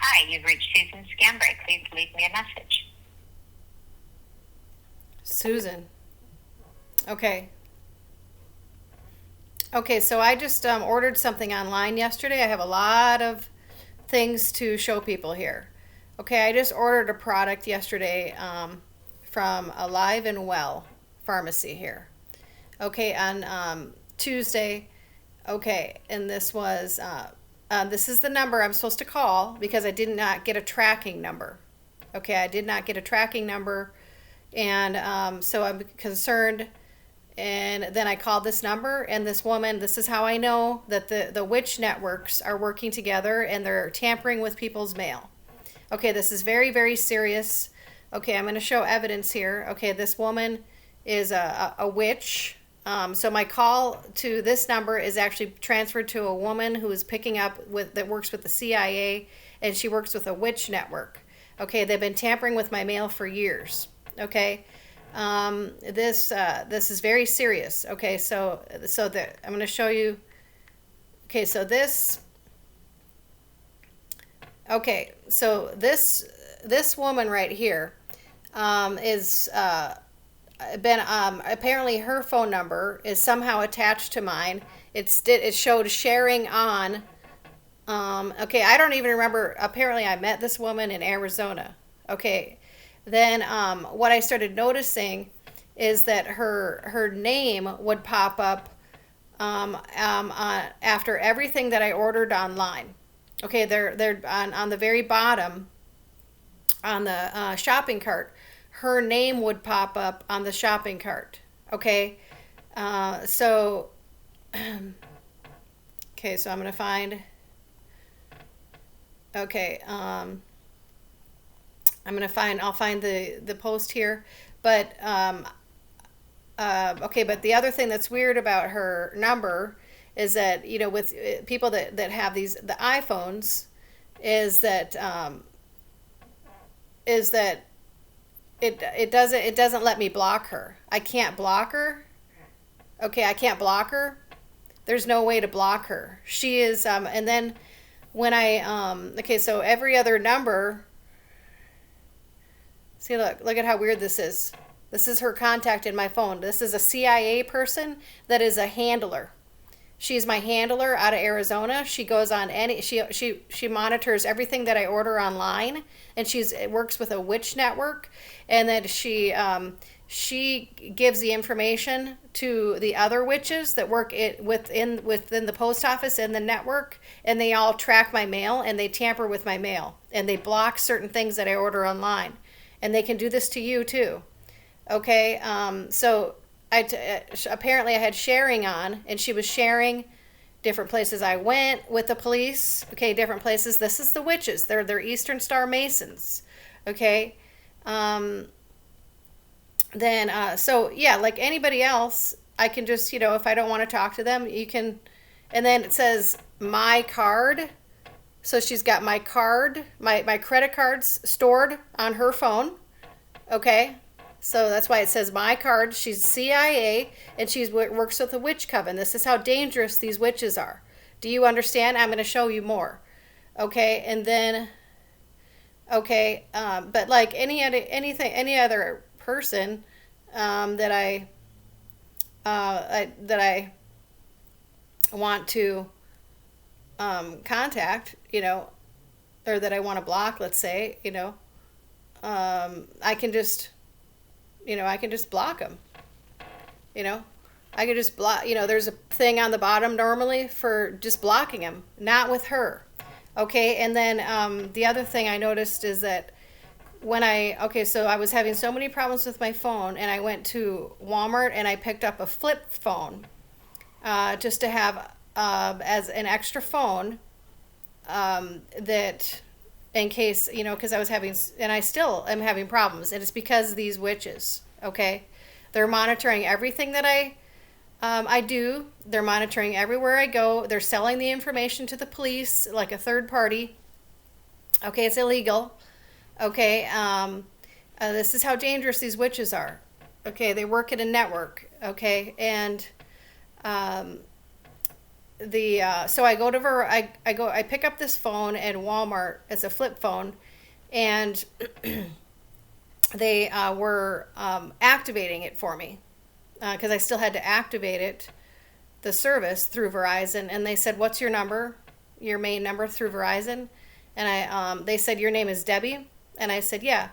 Hi, you've reached Susan Scambray. Please leave me a message. Susan. Okay. Okay, so I just ordered something online yesterday. I have a lot of things to show people here. Okay, I just ordered a product yesterday from Alive and Well Pharmacy here. Okay, on Tuesday. Okay, and this is the number I'm supposed to call because I did not get a tracking number. Okay, I did not get a tracking number, and so I'm concerned. And then I called this number, and this woman, this is how I know that the witch networks are working together and they're tampering with people's mail. Okay, this is very, very serious. Okay, I'm going to show evidence here. Okay, this woman is a witch. So my call to this number is actually transferred to a woman who is picking up with that works with the CIA, and she works with a witch network. Okay, they've been tampering with my mail for years. Okay, this is very serious. Okay, I'm going to show you. Okay, so this. Okay, so this woman right here is been apparently her phone number is somehow attached to mine. It showed sharing on. Okay, I don't even remember. Apparently, I met this woman in Arizona. Okay, then what I started noticing is that her name would pop up after everything that I ordered online. Okay, they're on the very bottom on the shopping cart. Her name would pop up on the shopping cart. Okay, so okay, so I'm gonna find. Okay, I'm gonna find. I'll find the post here, but okay, but the other thing that's weird about her number is that with people that have the iPhones is that is that it doesn't let me block her. I can't block her. Okay, I can't block her. There's no way to block her. She is and then when I okay, so every other number. See, look at how weird this is. This is her contact in my phone. This is a CIA person that is a handler. She's my handler out of Arizona. She goes on she monitors everything that I order online, and works with a witch network, and then she gives the information to the other witches that work within the post office and the network, and they all track my mail and they tamper with my mail and they block certain things that I order online, and they can do this to you too. Okay, so apparently I had sharing on, and she was sharing different places I went with the police. Okay, different places. This is the witches. They're Eastern Star Masons. Okay, then so yeah, like anybody else, I can just if I don't want to talk to them, you can, and then it says my card. So she's got my card, my credit cards stored on her phone. Okay, so that's why it says my card. She's CIA, and works with a witch coven. This is how dangerous these witches are. Do you understand? I'm going to show you more. Okay, and then okay, but like any other person that I want to contact, or that I want to block, let's say, I can just block them. You know, I could just block. There's a thing on the bottom normally for just blocking them, not with her. Okay, and then the other thing I noticed is that so I was having so many problems with my phone, and I went to Walmart and I picked up a flip phone just to have as an extra phone that in case, because I was having, and I still am having problems, and it's because of these witches. Okay, they're monitoring everything that I do. They're monitoring everywhere I go. They're selling the information to the police like a third party. Okay, it's illegal. Okay, this is how dangerous these witches are. Okay, they work at a network. Okay, and so I go to I pick up this phone at Walmart. It's a flip phone, and they were activating it for me because I still had to activate it, the service through Verizon. And they said, "What's your number? Your main number through Verizon?" And they said, "Your name is Debbie," and I said, "Yeah."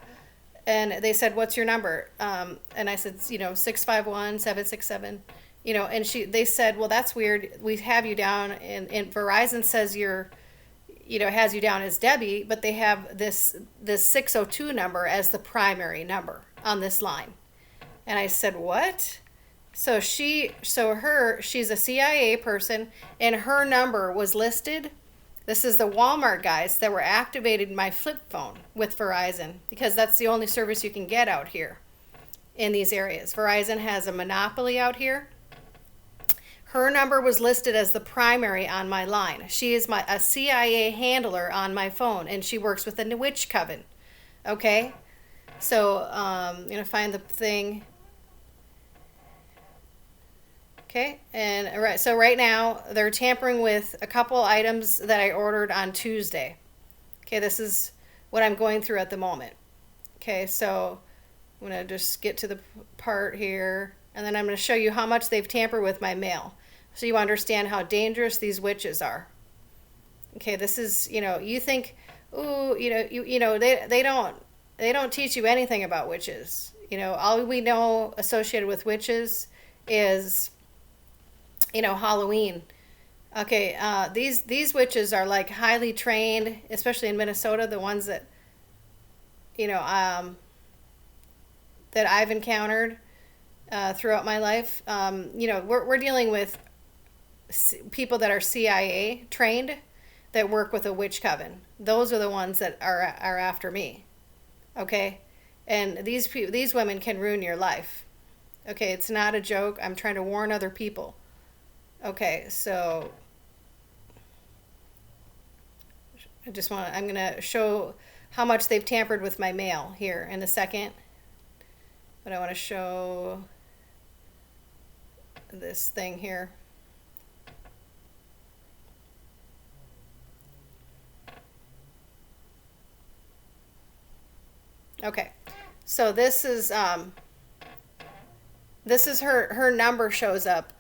And they said, "What's your number?" And I said, 651-767. And they said, "Well, that's weird. We have you down, and Verizon says has you down as Debbie, but they have this 602 number as the primary number on this line." And I said, "What?" So she's a CIA person, and her number was listed. This is the Walmart guys that were activating my flip phone with Verizon, because that's the only service you can get out here in these areas. Verizon has a monopoly out here. Her number was listed as the primary on my line. She is a CIA handler on my phone, and she works with the witch coven. Okay? So, I'm going to find the thing. Okay, and so right now they're tampering with a couple items that I ordered on Tuesday. Okay, this is what I'm going through at the moment. Okay, so I'm going to just get to the part here, and then I'm going to show you how much they've tampered with my mail, so you understand how dangerous these witches are. Okay, this is, you think, ooh, they don't teach you anything about witches. All we know associated with witches is Halloween. Okay, these witches are like highly trained, especially in Minnesota, the ones that that I've encountered throughout my life. We're dealing with people that are CIA trained that work with a witch coven. Those are the ones that are after me. Okay, and these women can ruin your life. Okay, it's not a joke. I'm trying to warn other people. Okay, so I'm going to show how much they've tampered with my mail here in a second. But I want to show this thing here. Okay, so this is her number shows up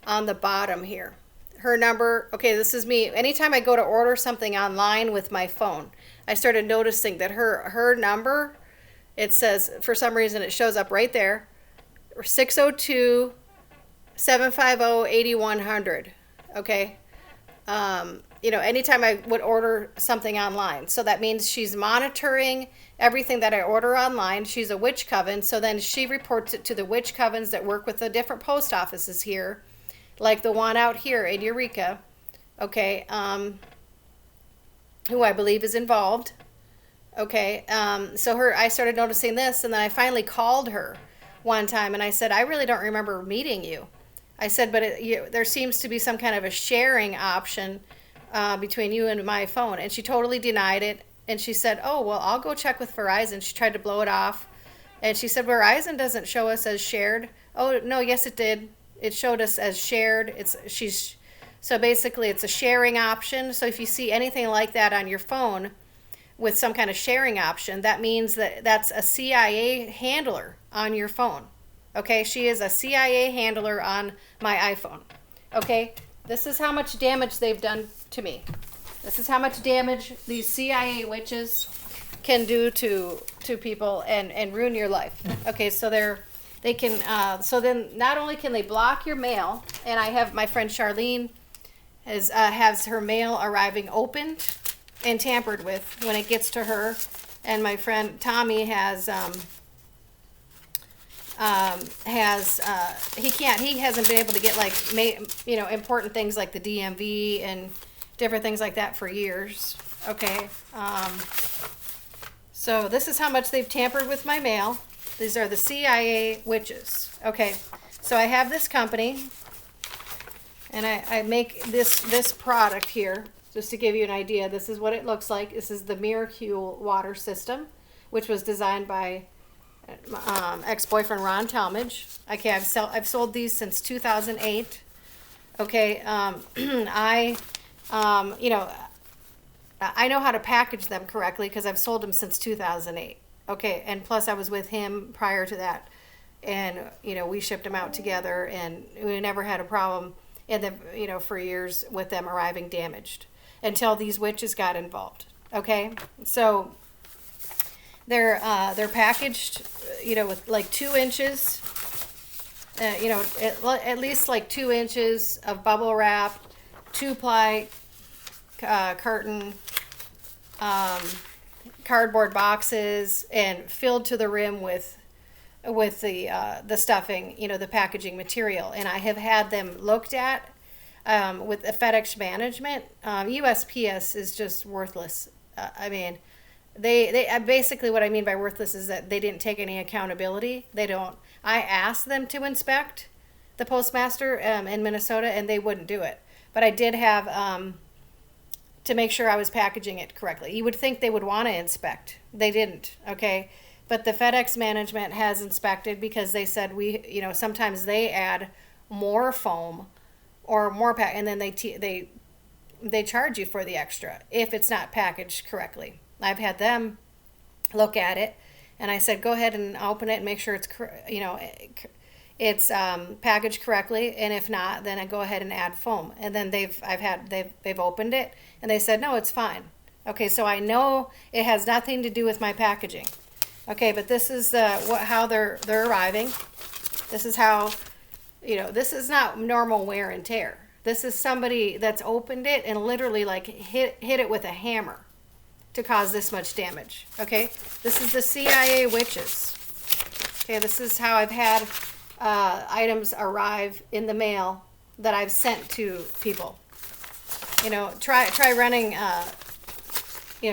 on the bottom here. Her number, okay, this is me. Anytime I go to order something online with my phone, I started noticing that her number, it says, for some reason, it shows up right there, 602-750-8100, okay? Anytime I would order something online. So that means she's monitoring everything that I order online. She's a witch coven, so then she reports it to the witch covens that work with the different post offices here, like the one out here in Eureka, okay, who I believe is involved. Okay, so I started noticing this, and then I finally called her one time, and I said, "I really don't remember meeting you." I said, "But there seems to be some kind of a sharing option between you and my phone." And she totally denied it, and she said, "Oh, well, I'll go check with Verizon." She tried to blow it off, and she said, "Verizon doesn't show us as shared." Oh, no, yes, it did. It showed us as shared. So basically it's a sharing option. So if you see anything like that on your phone with some kind of sharing option, that means that's a CIA handler on your phone. Okay, she is a CIA handler on my iPhone. Okay, this is how much damage they've done to me. This is how much damage these CIA witches can do to people and ruin your life. Okay, so they can, so then not only can they block your mail, and I have my friend Charlene has her mail arriving opened and tampered with when it gets to her, and my friend Tommy he hasn't been able to get important things like the DMV and different things like that for years. Okay, so this is how much they've tampered with my mail. These are the CIA witches. Okay, so I have this company, and I make this product here, just to give you an idea. This is what it looks like. This is the Miracule water system, which was designed by ex-boyfriend Ron Talmadge. Okay, I've sold these since 2008. Okay, you know, I know how to package them correctly because I've sold them since 2008. Okay, and plus I was with him prior to that, and we shipped them out together, and we never had a problem in the for years with them arriving damaged until these witches got involved. Okay, so they're packaged, with like 2 inches, at least like 2 inches of bubble wrap, 2-ply carton, cardboard boxes, and filled to the rim with the stuffing, the packaging material. And I have had them looked at with the FedEx management. USPS is just worthless. I mean, they basically, what I mean by worthless is that they didn't take any accountability. They don't. I asked them to inspect the postmaster in Minnesota, and they wouldn't do it. But I did have to make sure I was packaging it correctly. You would think they would want to inspect. They didn't. Okay. But the FedEx management has inspected because they said sometimes they add more foam or more pack, and then they charge you for the extra if it's not packaged correctly. I've had them look at it, and I said, go ahead and open it and make sure it's packaged correctly, and if not, then I go ahead and add foam. And then they've opened it, and they said, no, it's fine. Okay, so I know it has nothing to do with my packaging. Okay, but this is how they're arriving. This is how, this is not normal wear and tear. This is somebody that's opened it and literally like hit it with a hammer to cause this much damage. Okay, this is the CIA witches. Okay, this is how I've had items arrive in the mail that I've sent to people. Try running.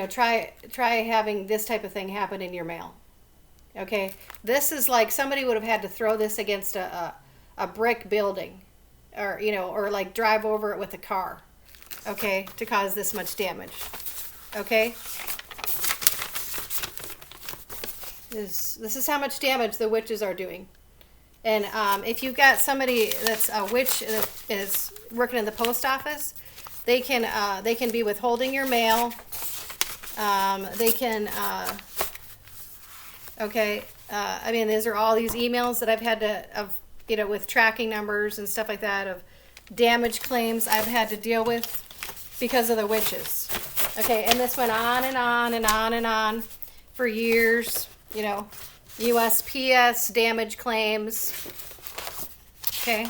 Try having this type of thing happen in your mail. Okay, this is like somebody would have had to throw this against a brick building, or like drive over it with a car, okay, to cause this much damage. Okay, this is how much damage the witches are doing. And if you've got somebody that's a witch that is working in the post office, they can be withholding your mail. They can, I mean, these are all these emails that I've had with tracking numbers and stuff like that, of damage claims I've had to deal with because of the witches. Okay, and this went on and on and on and on for years, USPS damage claims. Okay,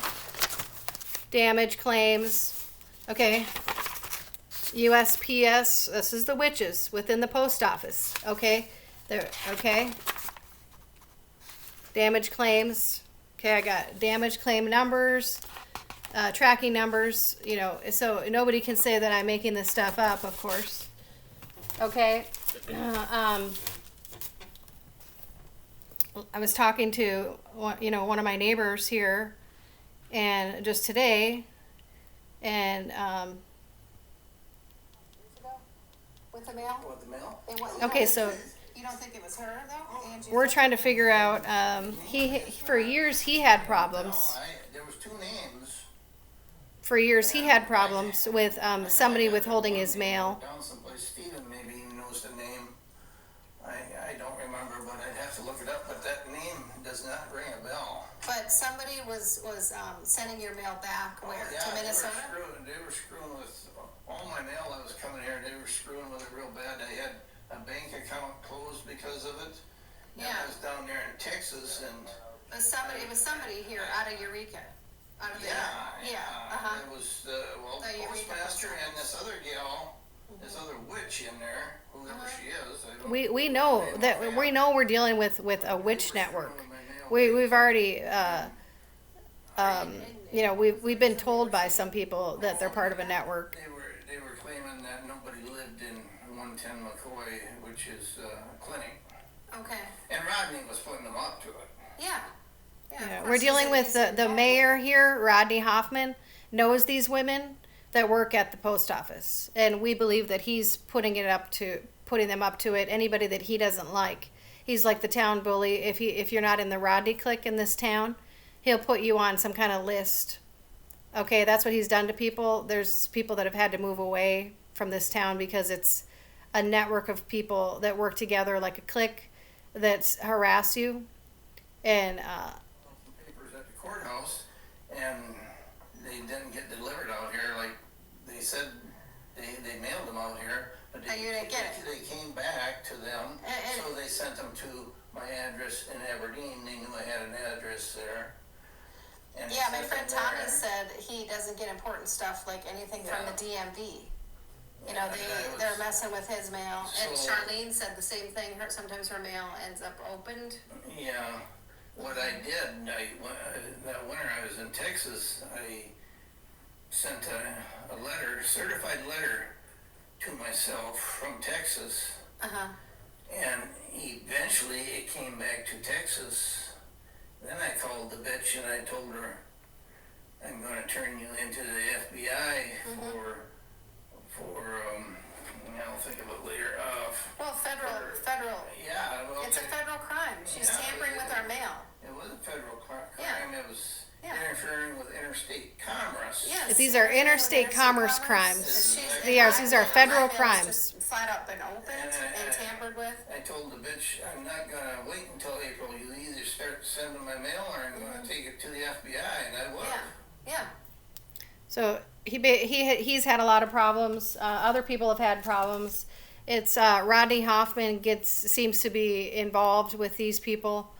damage claims. Okay. USPS, this is the witches within the post office. Okay, okay. Damage claims. Okay, I got damage claim numbers, tracking numbers. So nobody can say that I'm making this stuff up, of course. Okay. I was talking to one of my neighbors here, and just today, and with the mail? With the mail? Okay, so You don't think it was her though? Angie? we're trying to figure out. For years he had problems. No, there was 2 names. For years he had problems with somebody withholding his mail. Down someplace, Stephen maybe knows the name. I don't remember, but I'd have to look it up. But that name does not ring a bell. But somebody was sending your mail back where? Yeah, To Minnesota? They were screwing with all my mail that was coming here. They were screwing with it real bad. I had a bank account closed because of it. And Yeah. I was down there in Texas, and It was somebody here out of Eureka. Out of it was the The Eureka postmaster Post and this other gal, this other witch in there, whoever she is. I don't We know that we're dealing with a witch network. We've already we've been told by some people that they're part of a network. They were claiming that nobody lived in 110 McCoy, which is clinic, Okay. and Rodney was putting them up to it. Yeah. Yeah. of We're course, dealing with the mayor here, Rodney Hoffman, knows these women that work at the post office, and we believe that he's putting them up to it. Anybody that he doesn't like, he's like the town bully. If you're not in the Rodney clique in this town, he'll put you on some kind of list Okay, that's what he's done to people. There's people that have had to move away from this town because it's a network of people that work together like a clique that harass you. And Some papers at the courthouse, and they didn't get delivered out here like they said. They mailed them out here, but Oh, you didn't get it. they came back to them, And- so they sent them to my address in Aberdeen. They knew I had an address there. And they Yeah, my sent friend them Tommy there. said he doesn't get important stuff like anything from Yeah. the DMV. You Yeah, know, and I was- they're messing with his mail. And So- Charlene said the same thing. Sometimes her mail ends up opened. Yeah, what I did, that winter I was in Texas, I sent a letter, certified letter to myself from Texas, Uh-huh. and eventually it came back to Texas. Then I called the bitch and I told her, I'm gonna turn you into the FBI I'll think of it later, Well, federal, yeah, well. it's a federal crime. She's Yeah, tampering with our mail. It was a federal crime, Yeah. it was Yeah. interfering with interstate commerce. Yes. these are interstate commerce crimes. These are federal crimes. Flat out been opened and tampered with. I told the bitch, I'm not gonna wait until April, you either start sending my mail or I'm gonna take it to the FBI, and I will. Yeah, yeah. So he's had a lot of problems. Other people have had problems. It's Rodney Hoffman seems to be involved with these people,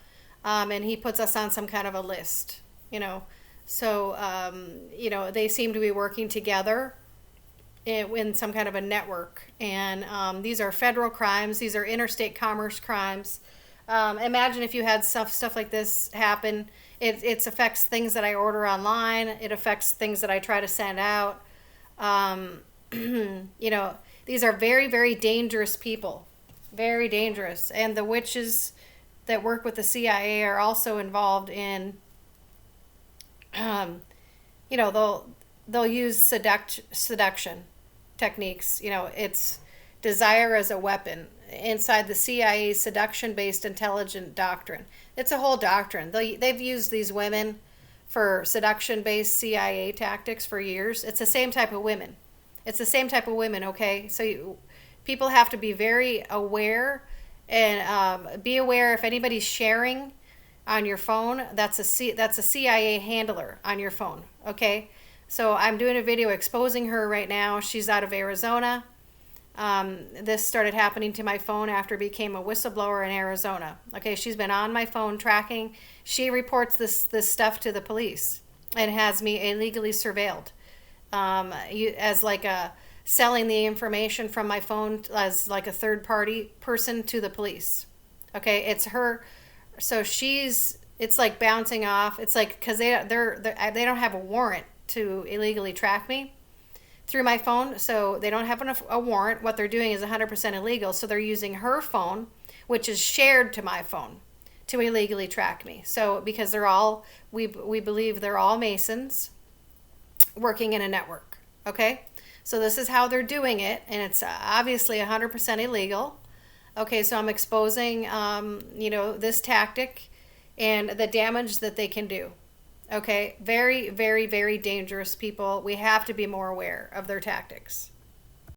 and he puts us on some kind of a list. You know, so they seem to be working together in some kind of a network. And these are federal crimes. These are interstate commerce crimes. Imagine if you had stuff like this happen. It affects things that I order online. It affects things that I try to send out. These are very, very dangerous people. Very dangerous. And the witches that work with the CIA are also involved in, they'll use seduction techniques. It's desire as a weapon inside the CIA's seduction-based intelligent doctrine. It's a whole doctrine. They've used these women for seduction-based CIA tactics for years. It's the same type of women. Okay? So people have to be very aware and be aware if anybody's sharing on your phone, that's a CIA handler on your phone, okay? So I'm doing a video exposing her right now. She's out of Arizona. This started happening to my phone after I became a whistleblower in Arizona. Okay, she's been on my phone tracking. She reports this stuff to the police and has me illegally surveilled. As like selling the information from my phone as like a third party person to the police. Okay, it's her. So it's like bouncing off. It's like because they don't have a warrant to illegally track me through my phone, so they don't have a warrant. What they're doing is 100% illegal, so they're using her phone, which is shared to my phone, to illegally track me. So because we believe they're all Masons working in a network, okay? So this is how they're doing it, and it's obviously 100% illegal. Okay, so I'm exposing, this tactic and the damage that they can do. Okay, very, very, very dangerous people. We have to be more aware of their tactics.